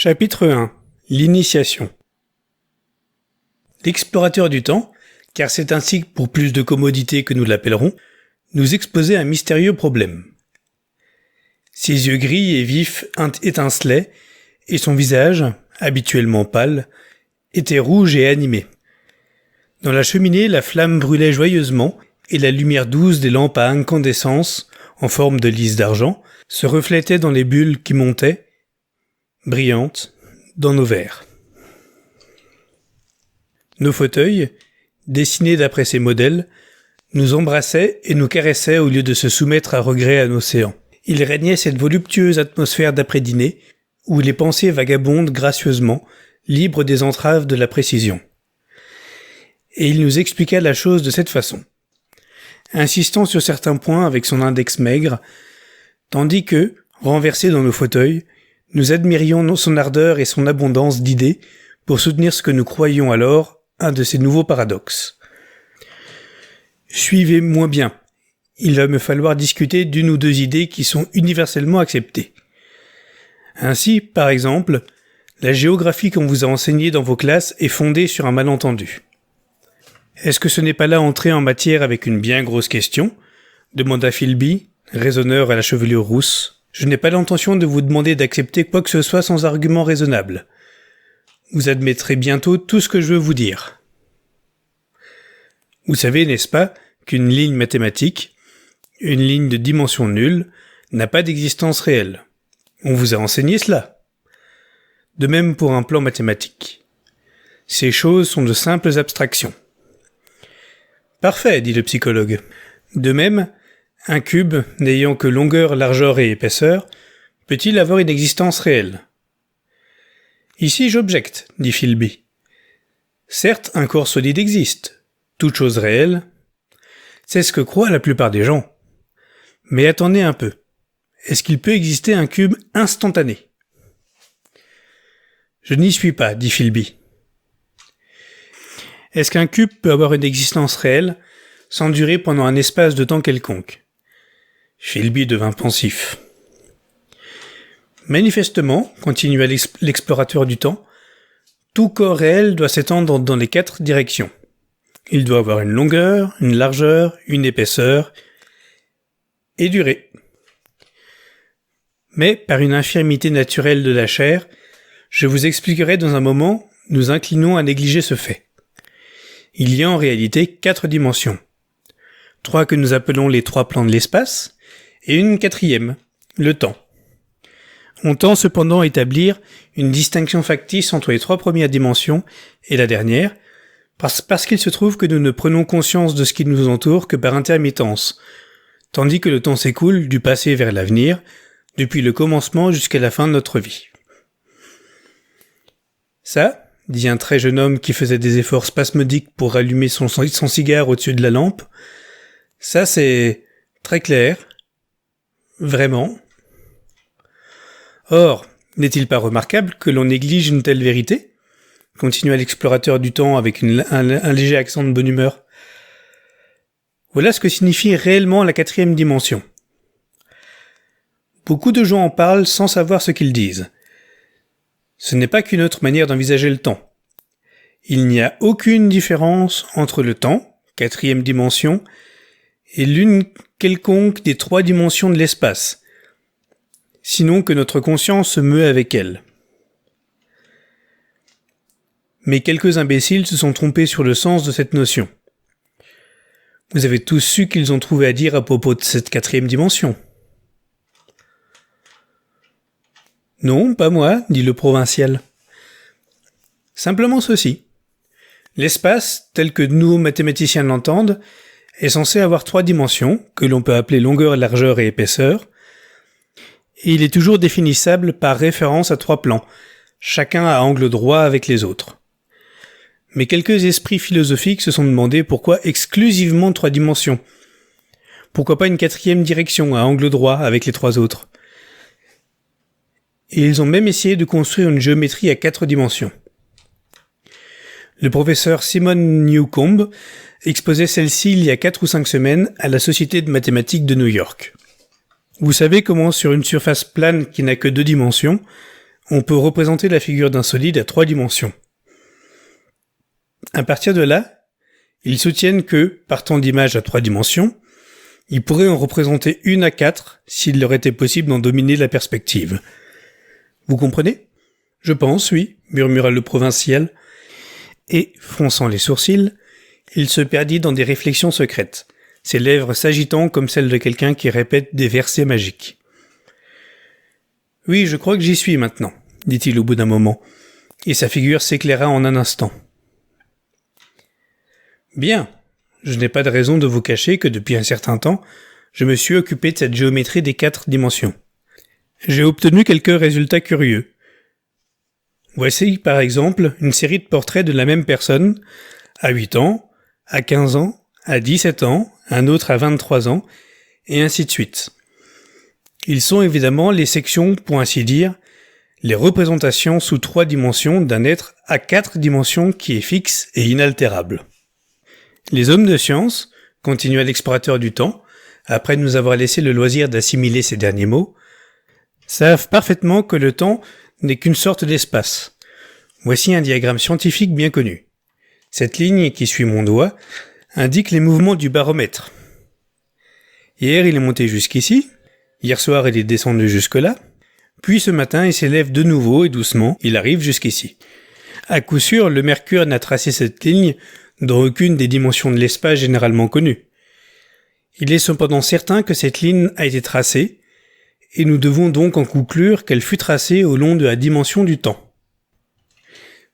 Chapitre 1. L'initiation. L'explorateur du temps, car c'est ainsi pour plus de commodité que nous l'appellerons, nous exposait un mystérieux problème. Ses yeux gris et vifs étincelaient, et son visage, habituellement pâle, était rouge et animé. Dans la cheminée, la flamme brûlait joyeusement, et la lumière douce des lampes à incandescence, en forme de lys d'argent, se reflétait dans les bulles qui montaient, brillantes, dans nos verres. Nos fauteuils, dessinés d'après ces modèles, nous embrassaient et nous caressaient au lieu de se soumettre à regret à l'océan. Il régnait cette voluptueuse atmosphère d'après-dîner, où les pensées vagabondent gracieusement, libres des entraves de la précision. Et il nous expliqua la chose de cette façon, insistant sur certains points avec son index maigre, tandis que, renversés dans nos fauteuils, nous admirions son ardeur et son abondance d'idées pour soutenir ce que nous croyions alors un de ces nouveaux paradoxes. Suivez-moi bien. Il va me falloir discuter d'une ou deux idées qui sont universellement acceptées. Ainsi, par exemple, la géographie qu'on vous a enseignée dans vos classes est fondée sur un malentendu. Est-ce que ce n'est pas là entrer en matière avec une bien grosse question ? Demanda Philby, raisonneur à la chevelure rousse. Je n'ai pas l'intention de vous demander d'accepter quoi que ce soit sans argument raisonnable. Vous admettrez bientôt tout ce que je veux vous dire. Vous savez, n'est-ce pas, qu'une ligne mathématique, une ligne de dimension nulle, n'a pas d'existence réelle. On vous a enseigné cela. De même pour un plan mathématique. Ces choses sont de simples abstractions. Parfait, dit le psychologue. De même, un cube, n'ayant que longueur, largeur et épaisseur, peut-il avoir une existence réelle ? Ici j'objecte, dit Philby. Certes, un corps solide existe. Toute chose réelle. C'est ce que croient la plupart des gens. Mais attendez un peu. Est-ce qu'il peut exister un cube instantané ? Je n'y suis pas, dit Philby. Est-ce qu'un cube peut avoir une existence réelle sans durer pendant un espace de temps quelconque ? Philby devint pensif. Manifestement, continua l'explorateur du temps, tout corps réel doit s'étendre dans les 4 directions. Il doit avoir une longueur, une largeur, une épaisseur et durer. Mais, par une infirmité naturelle de la chair, je vous expliquerai dans un moment, nous inclinons à négliger ce fait. Il y a en réalité 4 dimensions. 3 que nous appelons les 3 plans de l'espace, et une 4e, le temps. On tend cependant à établir une distinction factice entre les 3 premières dimensions et la dernière, parce qu'il se trouve que nous ne prenons conscience de ce qui nous entoure que par intermittence, tandis que le temps s'écoule du passé vers l'avenir, depuis le commencement jusqu'à la fin de notre vie. Ça, dit un très jeune homme qui faisait des efforts spasmodiques pour rallumer son cigare au-dessus de la lampe, ça c'est très clair. Vraiment. Or, n'est-il pas remarquable que l'on néglige une telle vérité ? Continua l'explorateur du temps avec un léger accent de bonne humeur. Voilà ce que signifie réellement la 4e dimension. Beaucoup de gens en parlent sans savoir ce qu'ils disent. Ce n'est pas qu'une autre manière d'envisager le temps. Il n'y a aucune différence entre le temps, 4e dimension, et l'une quelconque des 3 dimensions de l'espace, sinon que notre conscience se meut avec elle. Mais quelques imbéciles se sont trompés sur le sens de cette notion. Vous avez tous su qu'ils ont trouvé à dire à propos de cette 4e dimension. Non, pas moi, dit le provincial. Simplement ceci. L'espace, tel que nous mathématiciens l'entendent, est censé avoir 3 dimensions, que l'on peut appeler longueur, largeur et épaisseur, et il est toujours définissable par référence à 3 plans, chacun à angle droit avec les autres. Mais quelques esprits philosophiques se sont demandé pourquoi exclusivement 3 dimensions. Pourquoi pas une 4e direction à angle droit avec les 3 autres ? Et ils ont même essayé de construire une géométrie à 4 dimensions. Le professeur Simon Newcomb exposait celle-ci il y a 4 ou 5 semaines à la Société de mathématiques de New York. Vous savez comment sur une surface plane qui n'a que 2 dimensions, on peut représenter la figure d'un solide à 3 dimensions. À partir de là, ils soutiennent que, partant d'images à 3 dimensions, ils pourraient en représenter une à 4 s'il leur était possible d'en dominer la perspective. Vous comprenez ? Je pense, oui, murmura le provincial, et, fronçant les sourcils, il se perdit dans des réflexions secrètes, ses lèvres s'agitant comme celles de quelqu'un qui répète des versets magiques. « Oui, je crois que j'y suis maintenant, » dit-il au bout d'un moment, et sa figure s'éclaira en un instant. « Bien, je n'ai pas de raison de vous cacher que depuis un certain temps, je me suis occupé de cette géométrie des 4 dimensions. J'ai obtenu quelques résultats curieux. Voici, par exemple, une série de portraits de la même personne, à 8 ans, à 15 ans, à 17 ans, un autre à 23 ans, et ainsi de suite. Ils sont évidemment les sections, pour ainsi dire, les représentations sous 3 dimensions d'un être à 4 dimensions qui est fixe et inaltérable. Les hommes de science, continua l'explorateur du temps, après nous avoir laissé le loisir d'assimiler ces derniers mots, savent parfaitement que le temps n'est qu'une sorte d'espace. Voici un diagramme scientifique bien connu. Cette ligne qui suit mon doigt indique les mouvements du baromètre. Hier, il est monté jusqu'ici, hier soir, il est descendu jusque-là, puis ce matin, il s'élève de nouveau et doucement, il arrive jusqu'ici. À coup sûr, le Mercure n'a tracé cette ligne dans aucune des dimensions de l'espace généralement connues. Il est cependant certain que cette ligne a été tracée, et nous devons donc en conclure qu'elle fut tracée au long de la dimension du temps.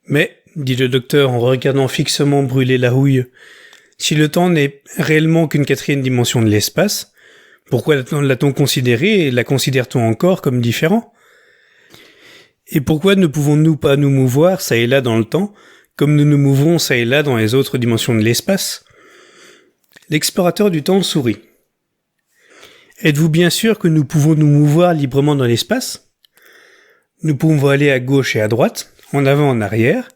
Mais, dit le docteur en regardant fixement brûler la houille, si le temps n'est réellement qu'une 4e dimension de l'espace, pourquoi l'a-t-on considéré et la considère-t-on encore comme différent ? Et pourquoi ne pouvons-nous pas nous mouvoir ça et là dans le temps, comme nous nous mouvons ça et là dans les autres dimensions de l'espace ? L'explorateur du temps sourit. Êtes-vous bien sûr que nous pouvons nous mouvoir librement dans l'espace ? Nous pouvons aller à gauche et à droite, en avant, en arrière,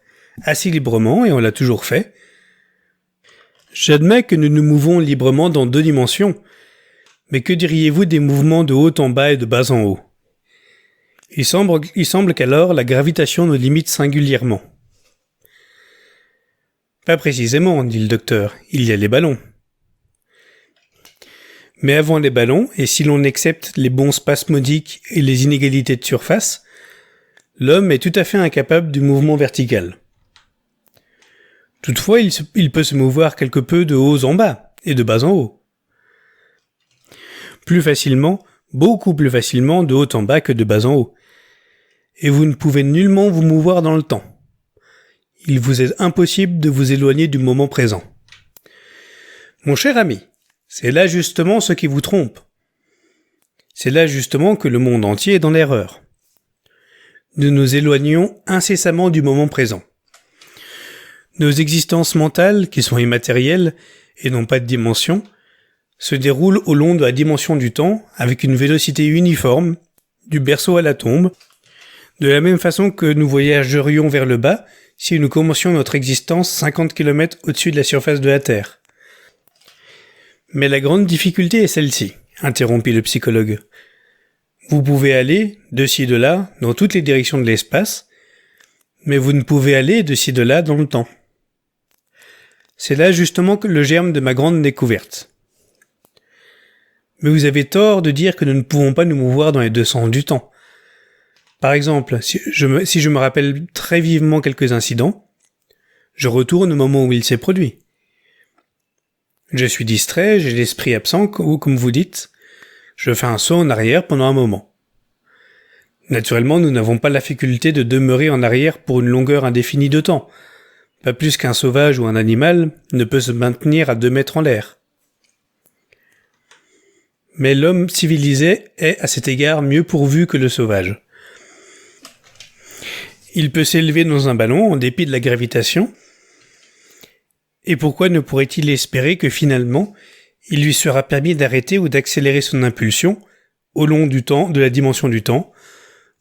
assez librement, et on l'a toujours fait. J'admets que nous nous mouvons librement dans 2 dimensions, mais que diriez-vous des mouvements de haut en bas et de bas en haut ? Il semble qu'alors la gravitation nous limite singulièrement. Pas précisément, dit le docteur, il y a les ballons. Mais avant les ballons, et si l'on accepte les bonds spasmodiques et les inégalités de surface, l'homme est tout à fait incapable du mouvement vertical. Toutefois, il peut se mouvoir quelque peu de haut en bas, et de bas en haut. Plus facilement, beaucoup plus facilement de haut en bas que de bas en haut. Et vous ne pouvez nullement vous mouvoir dans le temps. Il vous est impossible de vous éloigner du moment présent. Mon cher ami, c'est là justement ce qui vous trompe. C'est là justement que le monde entier est dans l'erreur. Nous nous éloignons incessamment du moment présent. Nos existences mentales, qui sont immatérielles et n'ont pas de dimension, se déroulent au long de la dimension du temps avec une vélocité uniforme, du berceau à la tombe, de la même façon que nous voyagerions vers le bas si nous commencions notre existence 50 km au-dessus de la surface de la Terre. Mais la grande difficulté est celle-ci, interrompit le psychologue. Vous pouvez aller, de ci de là, dans toutes les directions de l'espace, mais vous ne pouvez aller de ci de là dans le temps. C'est là justement que le germe de ma grande découverte. Mais vous avez tort de dire que nous ne pouvons pas nous mouvoir dans les 2 sens du temps. Par exemple, si je me rappelle très vivement quelques incidents, je retourne au moment où il s'est produit. Je suis distrait, j'ai l'esprit absent, ou comme vous dites, je fais un saut en arrière pendant un moment. Naturellement, nous n'avons pas la faculté de demeurer en arrière pour une longueur indéfinie de temps, pas plus qu'un sauvage ou un animal ne peut se maintenir à 2 mètres en l'air. Mais l'homme civilisé est à cet égard mieux pourvu que le sauvage. Il peut s'élever dans un ballon en dépit de la gravitation, et pourquoi ne pourrait-il espérer que finalement, il lui sera permis d'arrêter ou d'accélérer son impulsion au long du temps, de la dimension du temps,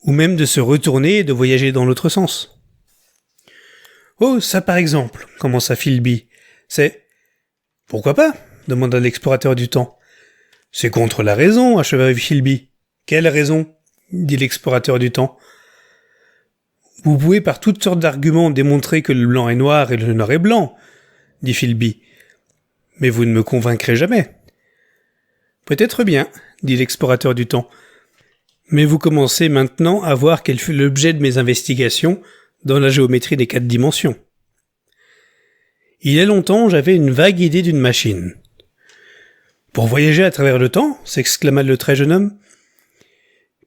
ou même de se retourner et de voyager dans l'autre sens. Oh, ça par exemple, commença Philby, c'est... Pourquoi pas ? Demanda l'explorateur du temps. C'est contre la raison, acheva Philby. Quelle raison ? Dit l'explorateur du temps. Vous pouvez par toutes sortes d'arguments démontrer que le blanc est noir et le noir est blanc, dit Philby. Mais vous ne me convaincrez jamais. Peut-être bien, dit l'explorateur du temps. Mais vous commencez maintenant à voir quel fut l'objet de mes investigations dans la géométrie des 4 dimensions. Il y a longtemps, j'avais une vague idée d'une machine. Pour voyager à travers le temps, s'exclama le très jeune homme,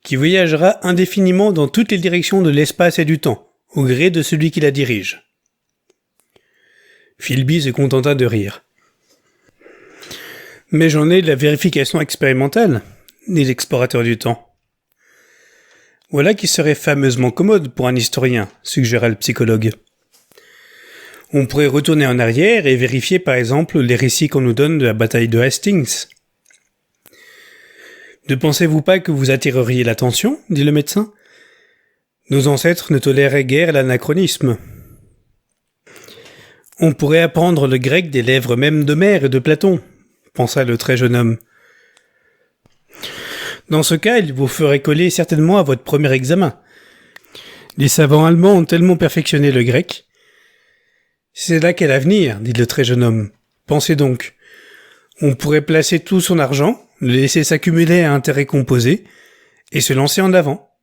qui voyagera indéfiniment dans toutes les directions de l'espace et du temps, au gré de celui qui la dirige. Philby se contenta de rire. Mais j'en ai de la vérification expérimentale, dit l'explorateur du temps. Voilà qui serait fameusement commode pour un historien, suggéra le psychologue. On pourrait retourner en arrière et vérifier par exemple les récits qu'on nous donne de la bataille de Hastings. Ne pensez-vous pas que vous attireriez l'attention, dit le médecin. Nos ancêtres ne toléraient guère l'anachronisme. On pourrait apprendre le grec des lèvres même d'Homère et de Platon, pensa le très jeune homme. Dans ce cas, il vous ferait coller certainement à votre premier examen. Les savants allemands ont tellement perfectionné le grec. C'est là qu'est l'avenir, dit le très jeune homme. Pensez donc. On pourrait placer tout son argent, le laisser s'accumuler à intérêts composés, et se lancer en avant.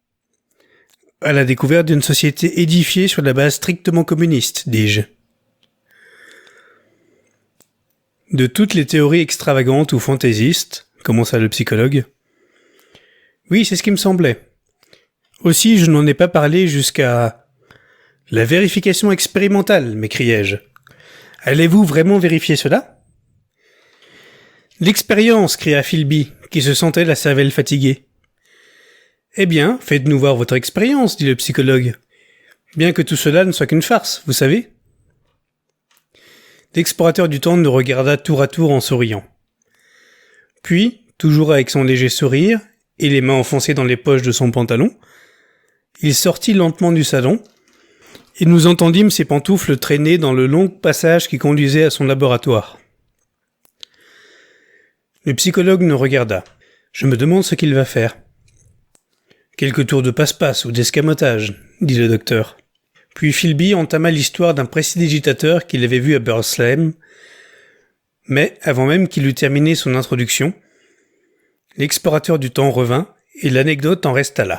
À la découverte d'une société édifiée sur la base strictement communiste, dis-je. De toutes les théories extravagantes ou fantaisistes, commença le psychologue. Oui, c'est ce qui me semblait. Aussi, je n'en ai pas parlé jusqu'à... La vérification expérimentale, m'écriai-je. Allez-vous vraiment vérifier cela ? L'expérience, cria Philby, qui se sentait la cervelle fatiguée. Eh bien, faites-nous voir votre expérience, dit le psychologue. Bien que tout cela ne soit qu'une farce, vous savez. L'explorateur du temps nous regarda tour à tour en souriant. Puis, toujours avec son léger sourire, et les mains enfoncées dans les poches de son pantalon, il sortit lentement du salon, et nous entendîmes ses pantoufles traîner dans le long passage qui conduisait à son laboratoire. Le psychologue nous regarda. Je me demande ce qu'il va faire. Quelques tours de passe-passe ou d'escamotage, dit le docteur. Puis Philby entama l'histoire d'un prestidigitateur qu'il avait vu à Burslem, mais avant même qu'il eût terminé son introduction, l'explorateur du temps revint et l'anecdote en resta là.